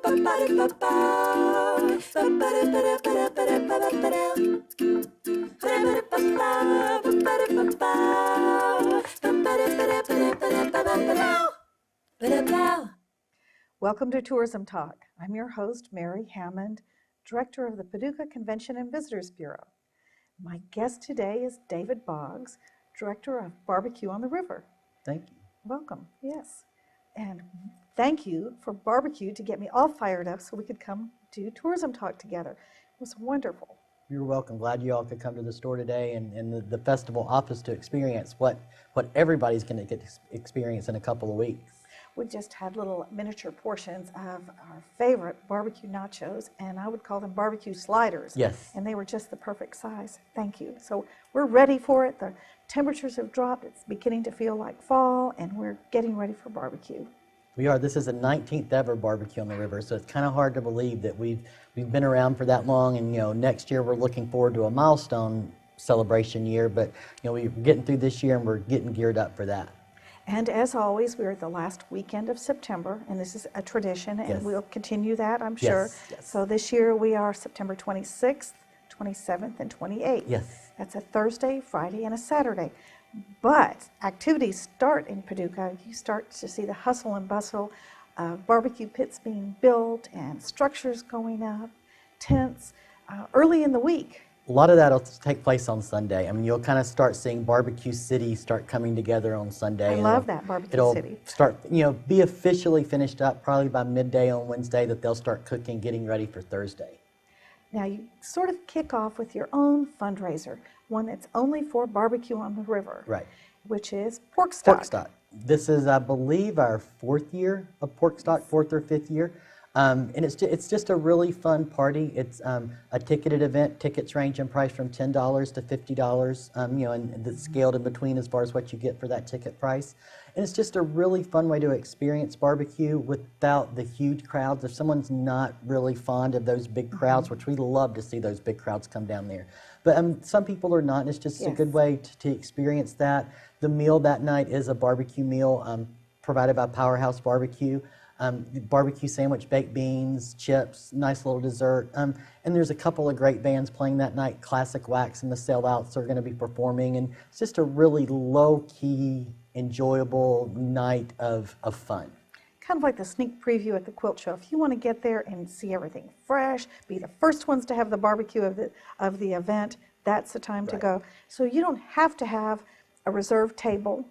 Welcome to Tourism Talk. I'm your host, Mary Hammond, Director of the Paducah Convention and Visitors Bureau. My guest today is David Boggs, Director of BBQ On The River. Thank you. Welcome, yes. And thank you for barbecue to get me all fired up so we could come do Tourism Talk together. It was wonderful. You're welcome. Glad you all could come to the store today and the festival office to experience what everybody's going to get to experience in a couple of weeks. We just had little miniature portions of our favorite barbecue nachos, and I would call them barbecue sliders. Yes. And they were just the perfect size. Thank you. So we're ready for it. The temperatures have dropped. It's beginning to feel like fall, and we're getting ready for barbecue. We are. This is the 19th ever BBQ on the River, so it's kind of hard to believe that we've been around for that long. And next year we're looking forward to a milestone celebration year. But we're getting through this year, and we're getting geared up for that. And as always, we're at the last weekend of September, and this is a tradition, and we'll continue that, I'm sure. Yes. So this year we are September 26th, 27th, and 28th. Yes. That's a Thursday, Friday, and a Saturday. But activities start in Paducah. You start to see the hustle and bustle of barbecue pits being built and structures going up, tents, early in the week. A lot of that will take place on Sunday. I mean, you'll kind of start seeing Barbecue City start coming together on Sunday. I love that, Barbecue City. It'll start, be officially finished up probably by midday on Wednesday, that they'll start cooking, getting ready for Thursday. Now, you sort of kick off with your own fundraiser, one that's only for BBQ on the River. Right. Which is pork stock. Pork stock. This is, I believe, our fourth year of pork stock, fourth or fifth year. And it's just a really fun party. It's a ticketed event. Tickets range in price from $10 to $50, and it's scaled in between as far as what you get for that ticket price. And it's just a really fun way to experience barbecue without the huge crowds. If someone's not really fond of those big crowds, which we love to see those big crowds come down there, but some people are not, and it's just a good way to experience that. The meal that night is a barbecue meal provided by Powerhouse Barbecue. Barbecue sandwich, baked beans, chips, nice little dessert. And there's a couple of great bands playing that night. Classic Wax and the Sellouts are going to be performing. And it's just a really low-key, enjoyable night of fun. Kind of like the sneak preview at the quilt show. If you want to get there and see everything fresh, be the first ones to have the barbecue of the event, that's the time to go. So you don't have to have a reserved table.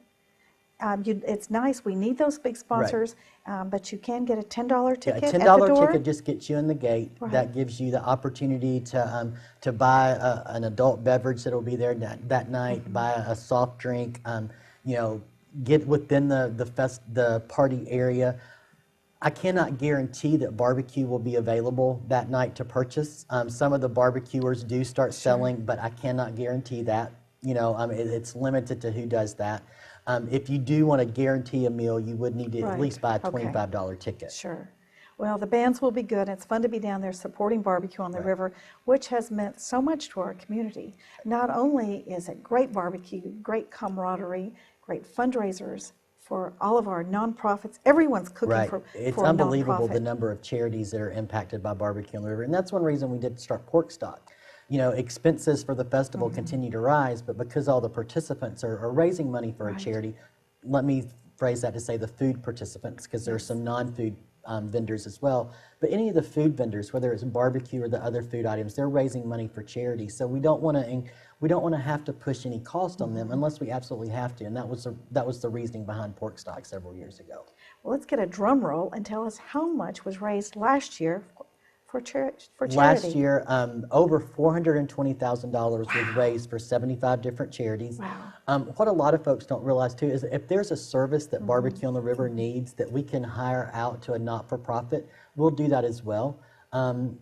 It's nice. We need those big sponsors, but you can get a $10 ticket a $10 at the door. ticket just gets you in the gate. Right. That gives you the opportunity to buy an adult beverage that will be there that night. Buy a soft drink. Get within the party area. I cannot guarantee that barbecue will be available that night to purchase. Some of the BBQrs do start selling, but I cannot guarantee that. It's limited to who does that. If you do want to guarantee a meal, you would need to at least buy a $25 ticket. Sure. Well, the bands will be good. It's fun to be down there supporting BBQ on the River, which has meant so much to our community. Not only is it great barbecue, great camaraderie, great fundraisers for all of our nonprofits. Everyone's cooking for It's for unbelievable a nonprofit. the number of charities that are impacted by BBQ on the River. And that's one reason we did start pork stock. Expenses for the festival continue to rise, but because all the participants are raising money for a charity, let me phrase that to say the food participants, because there are some non-food vendors as well. But any of the food vendors, whether it's barbecue or the other food items, they're raising money for charity. So we don't want to have to push any cost on them unless we absolutely have to. And that was the reasoning behind pork stock several years ago. Well, let's get a drum roll and tell us how much was raised last year for charity. Last year, over $420,000 was raised for 75 different charities. Wow. What a lot of folks don't realize too is if there's a service that BBQ on the River needs that we can hire out to a not-for-profit, we'll do that as well. The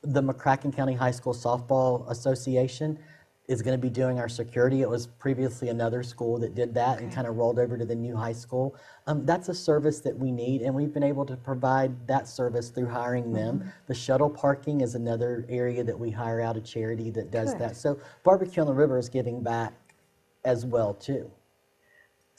McCracken County High School Softball Association is going to be doing our security. It was previously another school that did that and kind of rolled over to the new high school. That's a service that we need, and we've been able to provide that service through hiring them. The shuttle parking is another area that we hire out a charity that does that. So BBQ on the River is giving back as well too.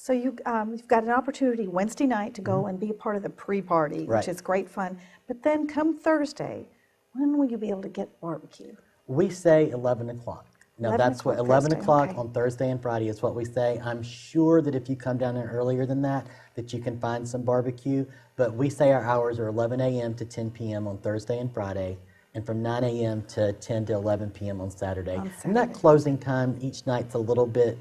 So you've got an opportunity Wednesday night to go and be a part of the pre-party, Right. which is great fun. But then come Thursday, when will you be able to get barbecue? We say 11 o'clock. Now 11 that's what o'clock 11 Thursday, o'clock okay. on Thursday and Friday is what we say. I'm sure that if you come down there earlier than that you can find some barbecue. But we say our hours are 11 a.m. to 10 p.m. on Thursday and Friday, and from 9 a.m. to 10 to 11 p.m. on Saturday. And that closing time each night's a little bit,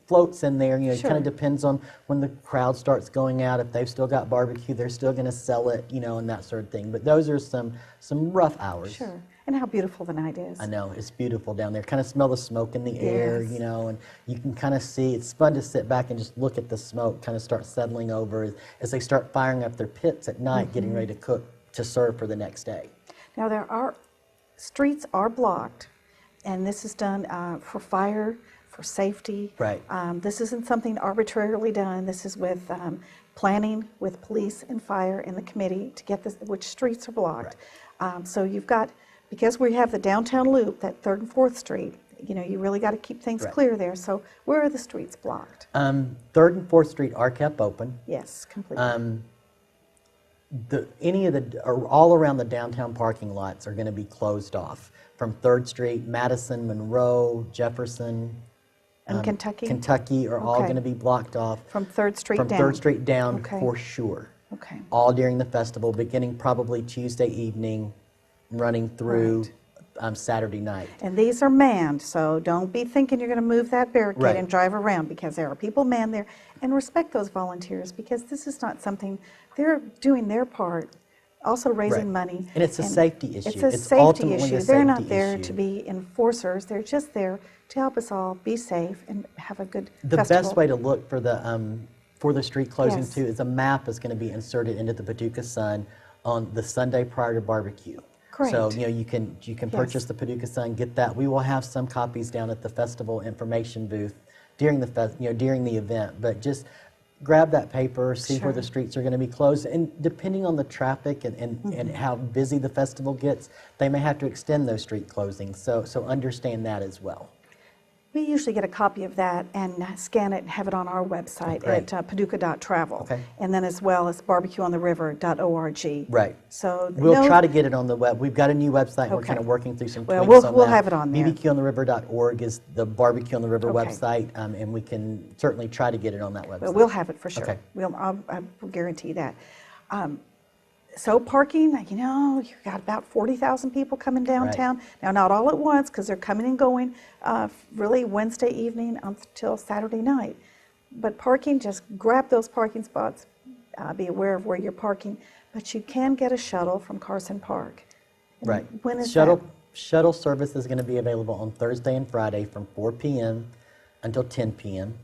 floats in there. It kind of depends on when the crowd starts going out. If they've still got barbecue, they're still going to sell it, and that sort of thing. But those are some rough hours. Sure. And how beautiful the night is. I know, it's beautiful down there. Kind of smell the smoke in the air, Yes. and you can kind of see, it's fun to sit back and just look at the smoke kind of start settling over as they start firing up their pits at night, getting ready to cook, to serve for the next day. Now streets are blocked, and this is done for fire, for safety. Right. This isn't something arbitrarily done. This is with planning with police and fire and the committee to get which streets are blocked. Right. So you've got, because we have the downtown loop, that 3rd and 4th Street, you really got to keep things clear there. So where are the streets blocked? 3rd and 4th Street are kept open. Yes, completely. All around the downtown parking lots are going to be closed off. From 3rd Street, Madison, Monroe, Jefferson, And Kentucky? Kentucky are all Okay. going to be blocked off. From 3rd Street From down? 3rd Street down, Okay. for sure. Okay. All during the festival, beginning probably Tuesday evening, running through Saturday night. And these are manned, so don't be thinking you're going to move that barricade Right. and drive around, because there are people manned there. And respect those volunteers, because this is not something, they're doing their part, also raising Right. money. And it's a safety issue. It's a It's safety ultimately a issue. They're not safety there issue. to be enforcers. They're just there to help us all be safe and have a good The festival. best way to look for the street closing Yes. too is a map is going to be inserted into the Paducah Sun on the Sunday prior to barbecue. So Great. you can purchase the Paducah Sun, get that. We will have some copies down at the festival information booth during the event. But just grab that paper, see where Sure. the streets are going to be closed, and depending on the traffic and how busy the festival gets, they may have to extend those street closings. So understand that as well. We usually get a copy of that and scan it and have it on our website Great. at paducah.travel. Okay. And then as well as BBQOnTheRiver.org. Right. So We'll try to get it on the web. We've got a new website. We're Okay. kind of working through some Well, tweaks on we'll that. have it on there. BBQOnTheRiver.org is the Barbecue on the River Okay. website, and we can certainly try to get it on that website. But we'll have it for sure. Okay. I will guarantee that. So parking, you've got about 40,000 people coming downtown. Now, not all at once, because they're coming and going really Wednesday evening until Saturday night. But parking, just grab those parking spots. Be aware of where you're parking. But you can get a shuttle from Carson Park. And Right. When is Shuttle service is going to be available on Thursday and Friday from 4 p.m. until 10 p.m.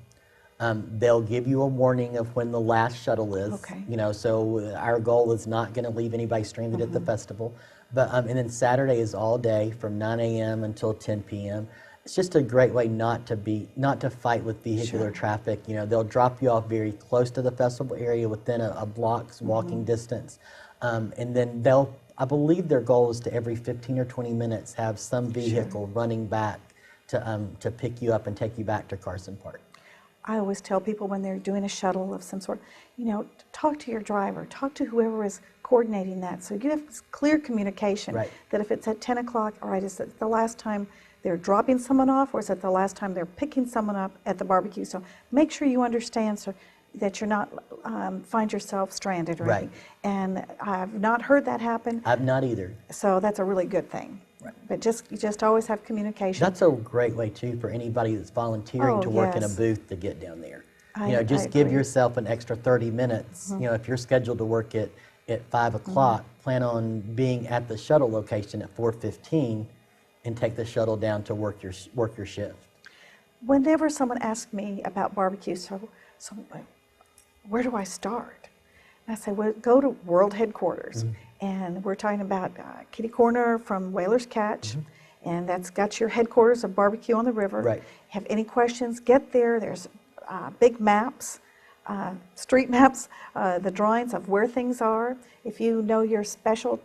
They'll give you a warning of when the last shuttle is. Okay. So our goal is not going to leave anybody stranded at the festival. But and then Saturday is all day from 9 a.m. until 10 p.m. It's just a great way not to fight with vehicular traffic. They'll drop you off very close to the festival area within a block's walking distance, and then I believe their goal is to every 15 or 20 minutes have some vehicle running back to pick you up and take you back to Carson Park. I always tell people when they're doing a shuttle of some sort, talk to your driver, talk to whoever is coordinating that. So you have clear communication that if it's at 10 o'clock, all right, is it the last time they're dropping someone off, or is it the last time they're picking someone up at the barbecue? So make sure you understand so that you're not find yourself stranded or anything. And I've not heard that happen. I've not either. So that's a really good thing. Right. But you just always have communication. That's a great way too for anybody that's volunteering to work in a yes. booth to get down there. I Just give agree. yourself an extra 30 minutes. If you're scheduled to work at 5 o'clock, plan on being at the shuttle location at 4:15 and take the shuttle down to work your shift. Whenever someone asks me about barbecue, so where do I start? And I say, well, go to World Headquarters. And we're talking about Kitty Corner from Whaler's Catch. And that's got your headquarters of Barbecue on the River. Right. Have any questions, get there. There's big maps street maps, the drawings of where things are. If you know your special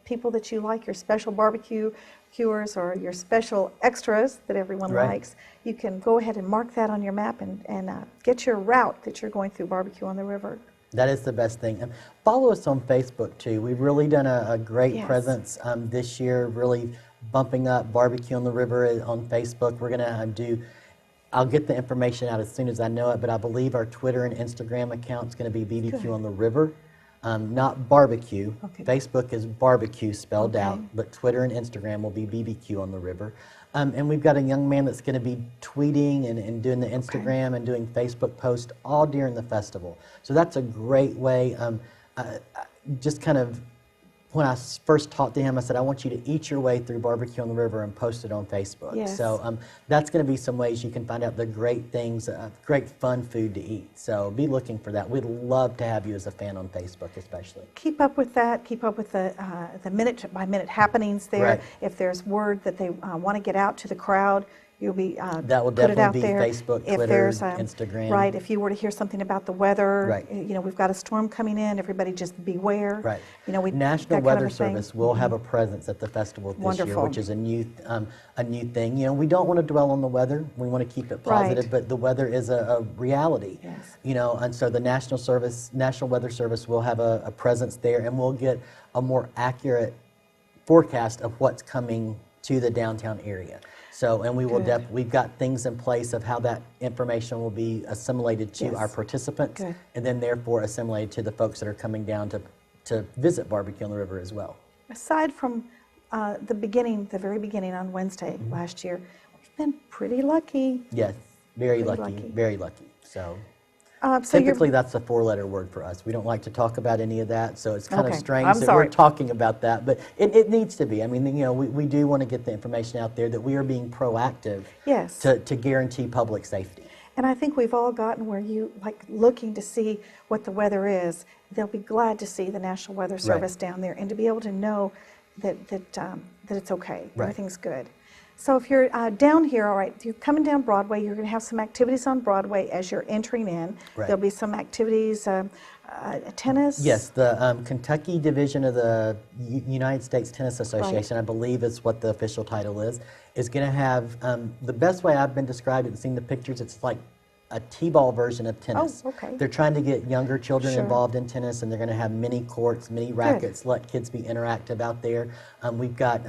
people that you like, your special BBQrs or your special extras that everyone Right. likes, you can go ahead and mark that on your map and get your route that you're going through BBQ on the River. That is the best thing. And follow us on Facebook too. We've really done a great Yes. presence this year, really bumping up BBQ on the River on Facebook. We're going to I'll get the information out as soon as I know it, but I believe our Twitter and Instagram account is going to be BBQ Good. on the River, not barbecue. Okay. Facebook is barbecue spelled Okay. out, but Twitter and Instagram will be BBQ on the River. And we've got a young man that's going to be tweeting and doing the Instagram and doing Facebook posts all during the festival. So that's a great way. Just kind of, when I first talked to him, I said, I want you to eat your way through BBQ on the River and post it on Facebook. Yes. So that's going to be some ways you can find out the great things, great fun food to eat. So be looking for that. We'd love to have you as a fan on Facebook especially. Keep up with that. Keep up with the minute-by-minute happenings there. Right. If there's word that they want to get out to the crowd, you'll be That will put it out definitely be there. Facebook, If Twitter, there's, Instagram. Right. If you were to hear something about the weather, Right. you know, we've got a storm coming in. Everybody just beware. Right. You know, National that kind Weather of a thing. Service will have a presence at the festival this year, Wonderful. which is a new thing. You know, we don't want to dwell on the weather. We want to keep it positive, Right. but the weather is a reality. Yes. You know, and so the National Weather Service will have a presence there, and we'll get a more accurate forecast of what's coming to the downtown area. So, and we will Good. we've got things in place of how that information will be assimilated to Yes. our participants, Good. and then therefore assimilated to the folks that are coming down to visit BBQ on the River as well. Aside from the very beginning on Wednesday Mm-hmm. last year, we've been pretty lucky. Yes, very Pretty lucky, lucky. very lucky. So So you're- typically that's a four-letter word for us. We don't like to talk about any of that, so it's kind Okay, of strange I'm that sorry. we're talking about that, but it needs to be. I mean, you know, we do want to get the information out there that we are being proactive Yes. to guarantee public safety. And I think we've all gotten where you like looking to see what the weather is. They'll be glad to see the National Weather Service down there and to be able to know that it's okay. Right. Everything's good. So if you're down here, all right, you're coming down Broadway, you're going to have some activities on Broadway as you're entering in. Right. There'll be some activities, tennis. Yes, the Kentucky division of the United States Tennis Association, I believe is what the official title is going to have, the best way I've been described it and seen the pictures, it's like a T-ball version of tennis. Oh, okay. They're trying to get younger children Sure. involved in tennis, and they're going to have mini courts, mini rackets, let kids be interactive out there. We've got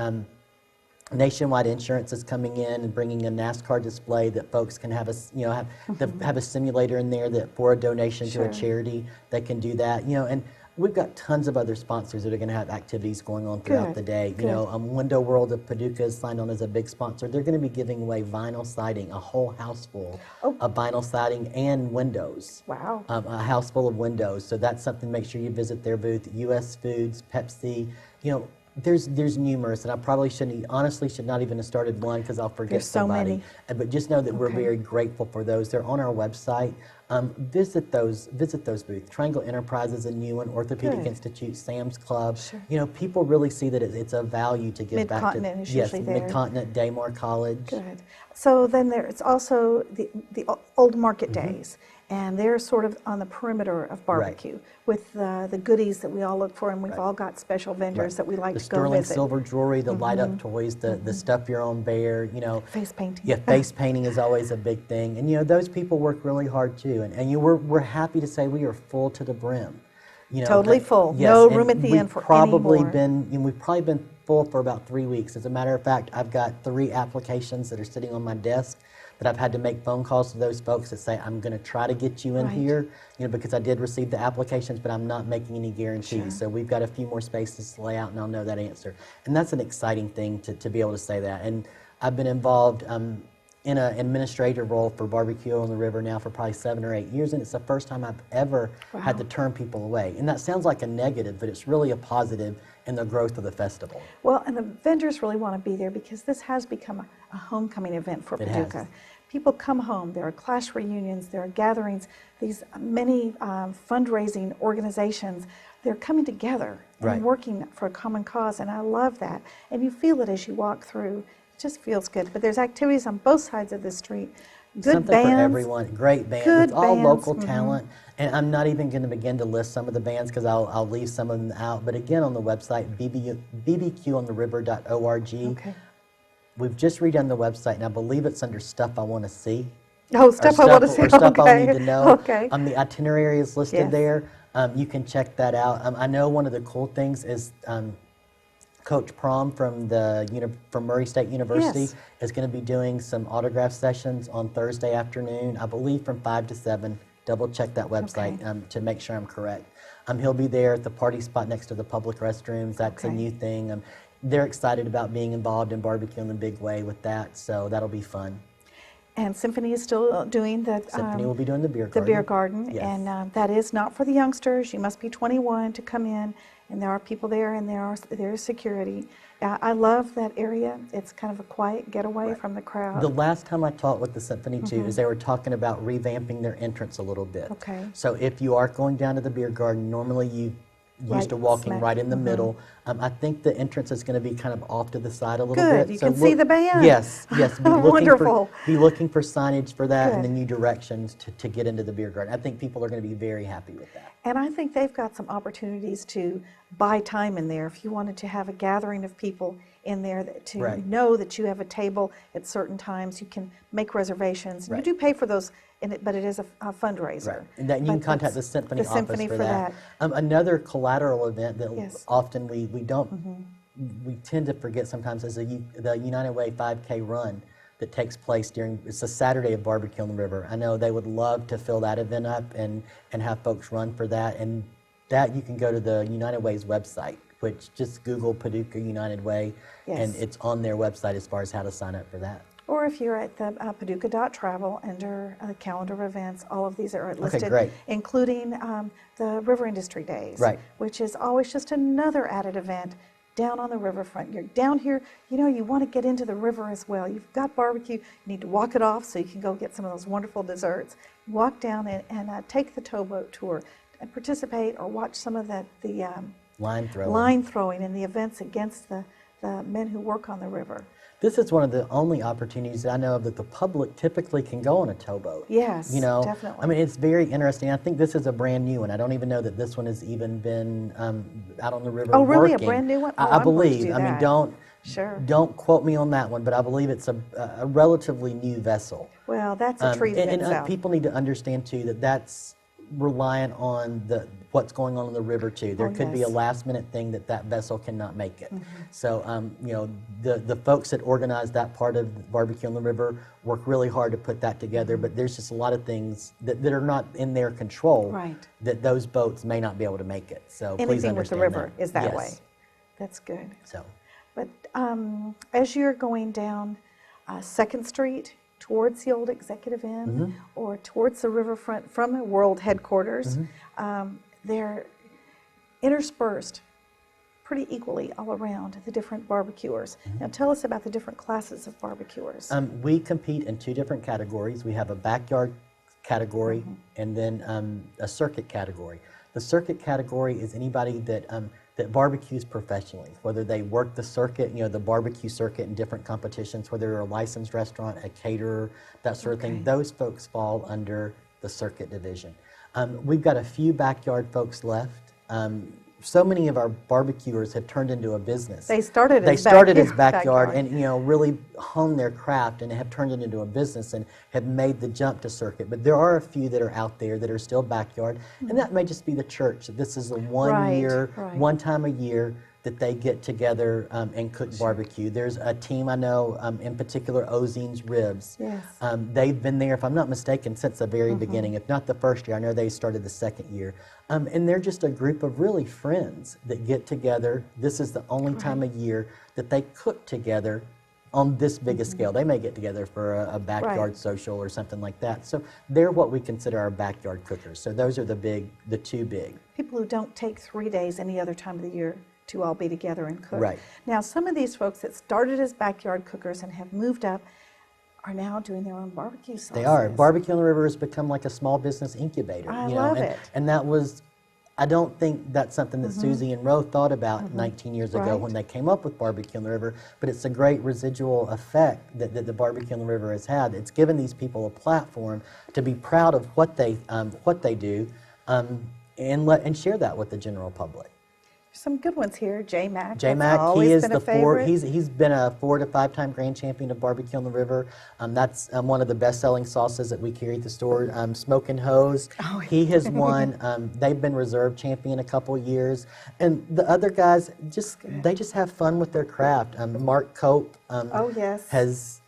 Nationwide Insurance is coming in and bringing a NASCAR display that folks can have have a simulator in there that for a donation to a Sure. charity they can do that. You know, and we've got tons of other sponsors that are going to have activities going on throughout Good, the day. You good. know, Window World of Paducah is signed on as a big sponsor. They're going to be giving away vinyl siding, a whole house full Oh. of vinyl siding and windows. Wow. A house full of windows. So that's something. Make sure you visit their booth. U.S. Foods, Pepsi. You know, there's numerous, and I probably honestly should not even have started one because I'll forget There's so somebody. many. But just know that we're Okay. very grateful for those. They're on our website. Visit those booths. Triangle Enterprise is a new one. Orthopedic Good. Institute, Sam's Club. Sure. You know, people really see that it's a value to give back to. Mid-Continent is Yes, usually there. Mid-Continent, Daymar College. Good. So then there's also the Old Market Days, and they're sort of on the perimeter of barbecue with the goodies that we all look for, and we've all got special vendors that we like The to go sterling visit. silver jewelry, the light-up toys, the stuff your own bear, you know. Face painting. Yeah, face painting is always a big thing. And, you know, those people work really hard, too. And we're happy to say we are full to the brim. You know, Totally and- full. yes, No and room at the we've end for any probably more. We've probably been full for about 3 weeks. As a matter of fact, I've got 3 applications that are sitting on my desk that I've had to make phone calls to those folks that say, I'm going to try to get you in Right. here, you know, because I did receive the applications, but I'm not making any guarantees. Sure. So we've got a few more spaces to lay out, and I'll know that answer. And that's an exciting thing to be able to say that. And I've been involved in an administrative role for BBQ on the River now for probably 7 or 8 years, and it's the first time I've ever had to turn people away. And that sounds like a negative, but it's really a positive in the growth of the festival. Well, and the vendors really want to be there because this has become a homecoming event for It Paducah. has. People come home, there are class reunions, there are gatherings, these many fundraising organizations, they're coming together Right. and working for a common cause, and I love that. And you feel it as you walk through. It just feels good. But there's activities on both sides of the street. Good something bands. for everyone. Great bands. Good It's all bands, local talent. And I'm not even going to begin to list some of the bands because I'll leave some of them out. But again, on the website, BBQOnTheRiver.org. Okay. We've just redone the website, and I believe it's under Stuff I Want to See. Oh, stuff I want to see. Or stuff I'll Okay. need to know. Okay. The itinerary is listed Yes. there. You can check that out. I know one of the cool things is Coach Prom from from Murray State University Yes. is going to be doing some autograph sessions on Thursday afternoon, I believe from 5 to 7. Double check that website to make sure I'm correct. He'll be there at the party spot next to the public restrooms. That's a new thing. They're excited about being involved in barbecue in the big way with that, so that'll be fun. And Symphony is still doing the Symphony will be doing the beer garden. The beer garden, Yes. and that is not for the youngsters. You must be 21 to come in, and there are people there, and there is security. I love that area. It's kind of a quiet getaway from the crowd. The last time I talked with the Symphony too, is they were talking about revamping their entrance a little bit. Okay. So if you are going down to the beer garden, normally you used to walking right in the middle. I think the entrance is going to be kind of off to the side a little bit. Good. You can see the band. Yes, yes. Wonderful. Be looking for signage for that and Good. the new directions to get into the beer garden. I think people are going to be very happy with that. And I think they've got some opportunities to buy time in there. If you wanted to have a gathering of people in there to know that you have a table at certain times, you can make reservations. You do pay for those, but it is a fundraiser. Right. And that you can contact the Symphony office for that. Another collateral event that often we don't, we tend to forget sometimes is the United Way 5K run that takes place it's a Saturday of Barbecue on the River. I know they would love to fill that event up and have folks run for that. And that you can go to the United Way's website, which just Google Paducah United Way, and it's on their website as far as how to sign up for that. Or if you're at the Paducah.travel under calendar of events, all of these are listed, including the River Industry Days, which is always just another added event down on the riverfront. You're down here, you want to get into the river as well. You've got barbecue, you need to walk it off so you can go get some of those wonderful desserts. Walk down and take the towboat tour and participate or watch some of the line throwing and the events against the men who work on the river. This is one of the only opportunities that I know of that the public typically can go on a towboat. Yes, definitely. I mean, it's very interesting. I think this is a brand new one. I don't even know that this one has even been out on the river working. Oh, really? A brand new one? I believe. I mean, don't quote me on that one, but I believe it's a relatively new vessel. Well, that's a treat in itself. And people need to understand, too, that that's reliant on what's going on in the river too. There could be a last minute thing that vessel cannot make it. So the folks that organize that part of Barbecue on the River work really hard to put that together, but there's just a lot of things that are not in their control that those boats may not be able to make it. So please understand with the river is that way. That's good. But as you're going down 2nd Street towards the old Executive Inn or towards the riverfront from the world headquarters, they're interspersed pretty equally all around the different BBQrs. Now tell us about the different classes of BBQrs. We compete in 2 different categories. We have a backyard category and then a circuit category. The circuit category is anybody that barbecues professionally, whether they work the circuit, the barbecue circuit in different competitions, whether they're a licensed restaurant, a caterer, that sort of thing. Those folks fall under the circuit division. We've got a few backyard folks left. So many of our barbecuers have turned into a business. They started as backyard and really honed their craft and have turned it into a business and have made the jump to circuit. But there are a few that are out there that are still backyard, and that may just be the church. This is a one time a year that they get together and cook barbecue. There's a team I know, in particular, Ozine's Ribs. They've been there, if I'm not mistaken, since the very beginning. If not the first year, I know they started the 2nd year. And they're just a group of really friends that get together. This is the only time a year that they cook together on this big a scale. They may get together for a backyard social or something like that. So they're what we consider our backyard cookers. So those are the 2 big. People who don't take 3 days any other time of the year to all be together and cook. Now, some of these folks that started as backyard cookers and have moved up are now doing their own barbecue sauces. They are. Barbecue on the River has become like a small business incubator. I love it. And that was I don't think that's something that Susie and Roe thought about 19 years ago Right. when they came up with BBQ on the River, but it's a great residual effect that the BBQ on the River has had. It's given these people a platform to be proud of what they do, and share that with the general public. Some good ones here. J-Mac. J that's Mac, always he is been the a favorite. he's been a 4 to 5 time grand champion of BBQ on the River. That's one of the best selling sauces that we carry at the store. Smokin' Hose, Oh, he has won. They've been reserve champion a couple years, and the other guys they just have fun with their craft. Mark Cope, Oh, yes.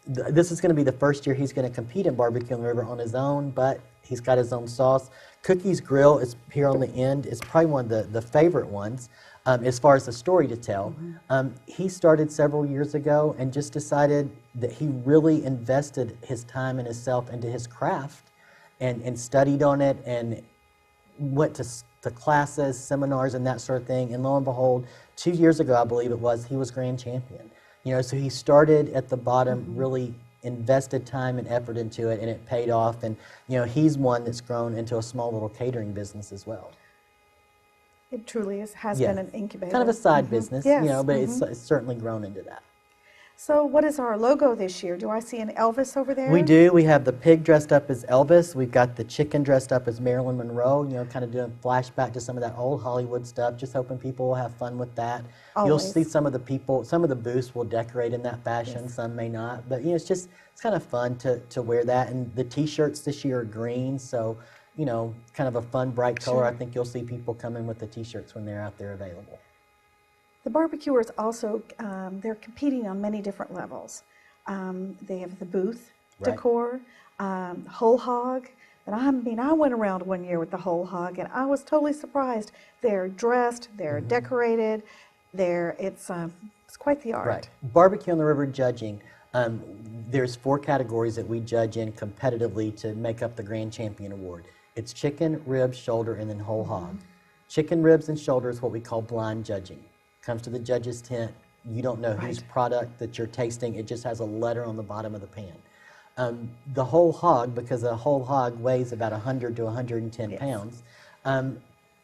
this is going to be the first year he's going to compete in BBQ on the River on his own, but he's got his own sauce. Cookie's Grill is here on the end. It's probably one of the favorite ones. As far as the story to tell. He started several years ago and just decided that he really invested his time and himself into his craft and studied on it and went to classes, seminars, and that sort of thing. And lo and behold, 2 years ago, I believe it was, he was grand champion. So he started at the bottom, really invested time and effort into it, and it paid off. And he's one that's grown into a small little catering business as well. It truly has been an incubator. Kind of a side business, Yes. but it's certainly grown into that. So what is our logo this year? Do I see an Elvis over there? We do. We have the pig dressed up as Elvis. We've got the chicken dressed up as Marilyn Monroe, kind of doing flashback to some of that old Hollywood stuff, just hoping people will have fun with that. Always. You'll see some of the booths will decorate in that fashion, some may not. But, it's kind of fun to wear that. And the T-shirts this year are green, so, kind of a fun, bright color. Sure. I think you'll see people come in with the T-shirts when they're out there available. The BBQers also, they're competing on many different levels. They have the booth Right. decor, whole hog. And I went around one year with the whole hog, and I was totally surprised. They're dressed, they're decorated, it's quite the art. Right. BBQ on the River judging. There's 4 categories that we judge in competitively to make up the Grand Champion Award. It's chicken, ribs, shoulder, and then whole hog. Chicken, ribs, and shoulder is what we call blind judging. Comes to the judge's tent, you don't know whose product that you're tasting, it just has a letter on the bottom of the pan. The whole hog, because a whole hog weighs about 100 to 110 pounds,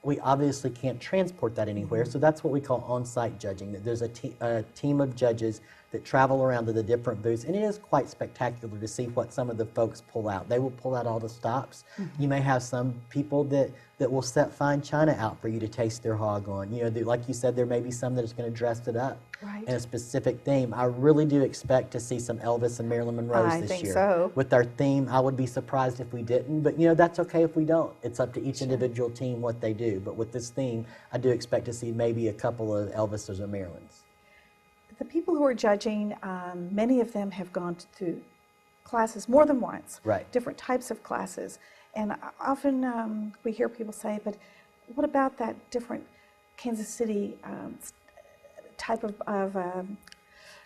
we obviously can't transport that anywhere, so that's what we call on-site judging. That there's a team of judges that travel around to the different booths, and it is quite spectacular to see what some of the folks pull out. They will pull out all the stops. You may have some people that will set fine china out for you to taste their hog on. Like you said, there may be some that is going to dress it up in a specific theme. I really do expect to see some Elvis and Marilyn Monroe's this think year. so. With our theme, I would be surprised if we didn't, but that's okay if we don't. It's up to each individual team what they do. But with this theme, I do expect to see maybe a couple of Elvises or Marilyns. The people who are judging, many of them have gone to classes more than once, different types of classes. And often we hear people say, but what about that different Kansas City type of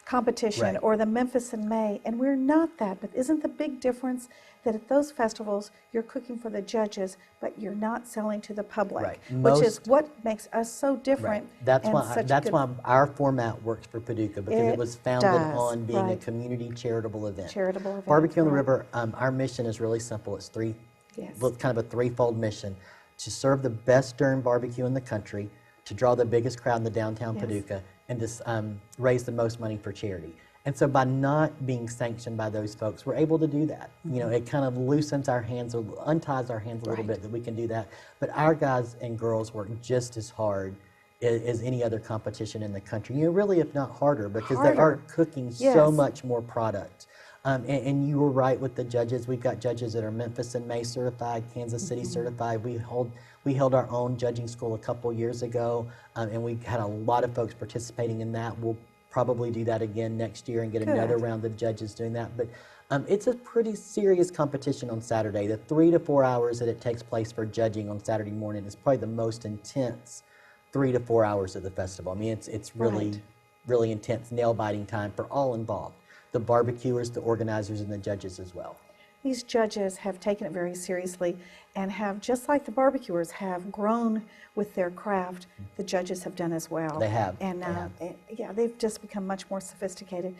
competition or the Memphis in May? And we're not that, but isn't the big difference that at those festivals you're cooking for the judges, but you're not selling to the public, which is what makes us so different. That's why our format works for Paducah, because it was founded on being a community charitable event. BBQ on the River, our mission is really simple. It's kind of a threefold mission: to serve the best during barbecue in the country, to draw the biggest crowd in the downtown Paducah, and to raise the most money for charity. And so by not being sanctioned by those folks, we're able to do that. It kind of loosens our hands, or unties our hands a little bit, that we can do that. But our guys and girls work just as hard as any other competition in the country. Really, if not harder, because they are cooking so much more product. And you were right with the judges. We've got judges that are Memphis and May certified, Kansas City certified. We held our own judging school a couple years ago, and we had a lot of folks participating in that. We'll probably do that again next year and get another round of judges doing that. But it's a pretty serious competition on Saturday. The 3 to 4 hours that it takes place for judging on Saturday morning is probably the most intense 3 to 4 hours of the festival. I mean, it's really, really intense, nail-biting time for all involved. The barbecuers, the organizers, and the judges as well. These judges have taken it very seriously and have, just like the barbecuers have grown with their craft, the judges have done as well. They have. And they've just become much more sophisticated.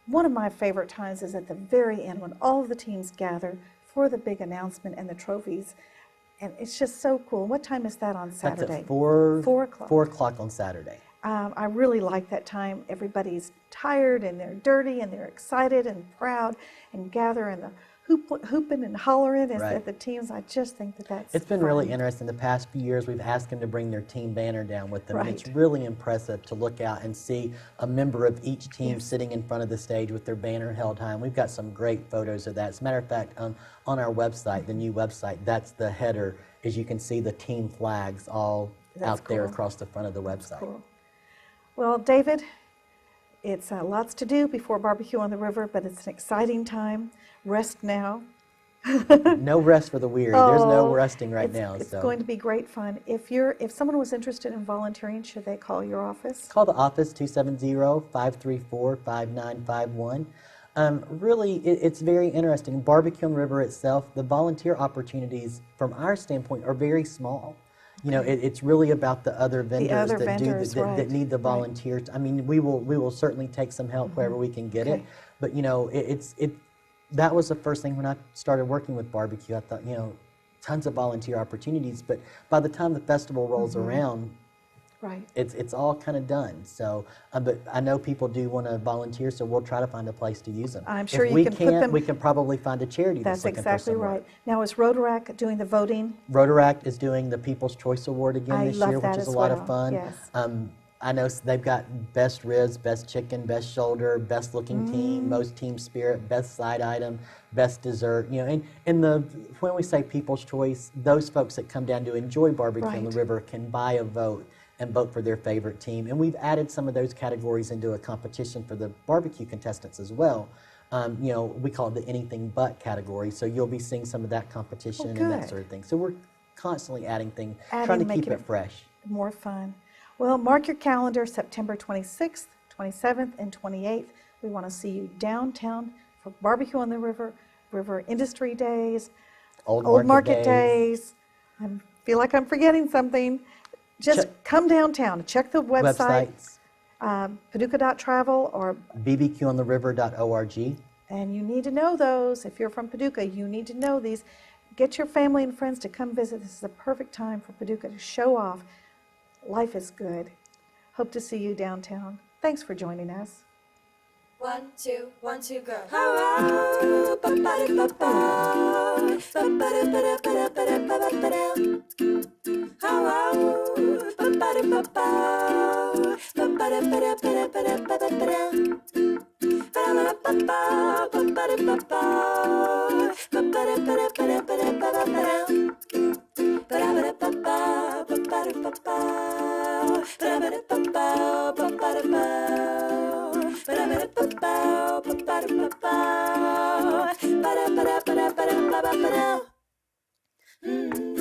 One of my favorite times is at the very end when all of the teams gather for the big announcement and the trophies. And it's just so cool. What time is that on That's Saturday? at 4 o'clock. 4 o'clock on Saturday. I really like that time. Everybody's tired and they're dirty and they're excited and proud and gather and the hooping and hollering as Right. the teams. I just think that's It's been fun. really interesting. The past few years, we've asked them to bring their team banner down with them. And it's Right. really impressive to look out and see a member of each team Yes. sitting in front of the stage with their banner held high. And we've got some great photos of that. As a matter of fact, on our website, the new website, that's the header, as you can see the team flags all That's out there cool. across the front of the website. Cool. Well, David, it's lots to do before Barbecue on the River, but it's an exciting time. Rest now. No rest for the weary. There's no Oh, resting right it's, now. It's So going to be great fun. If someone was interested in volunteering, should they call your office? call the office, 270-534-5951. Really, it's very interesting. Barbecue on the River itself, the volunteer opportunities from our standpoint are very small. You know, it's really about the other vendors other that vendors, that right, need the right. volunteers. I mean, we will certainly take some help wherever we can get it. Okay. But you know, that was the first thing when I started working with barbecue. I thought, you know, tons of volunteer opportunities. But by the time the festival rolls around, Right. it's all kind of done. So, but I know people do want to volunteer, so we'll try to find a place to use them. I'm sure if you we can put can't, them- we can probably find a charity that's That's looking exactly for some right. work. Now, is Rotaract doing the voting? Rotaract is doing the People's Choice Award again I this love year, that which is as a lot of well, fun. yes. I know they've got best ribs, best chicken, best shoulder, best looking team, most team spirit, best side item, best dessert. You know, and when we say People's Choice, those folks that come down to enjoy barbecue on the Right. river can buy a vote and vote for their favorite team. And we've added some of those categories into a competition for the barbecue contestants as well. You know, we call it the anything but category. So you'll be seeing some of that competition and that good. sort of thing. So we're constantly adding things, Adding, trying to keep making it fresh. More fun. Well, mark your calendar, September 26th, 27th, and 28th. We want to see you downtown for Barbecue on the River, River Industry Days, Old Market Days. I feel like I'm forgetting something. Just come downtown, check the website, Websites, Paducah.travel, or BBQontheriver.org. and you need to know those. If you're from Paducah, you need to know these. Get your family and friends to come visit. This is a perfect time for Paducah to show off. Life is good. Hope to see you downtown. Thanks for joining us. 1, 2, 1, 2, go. Ba-da-ba-da-ba-da-ba-da-ba-da.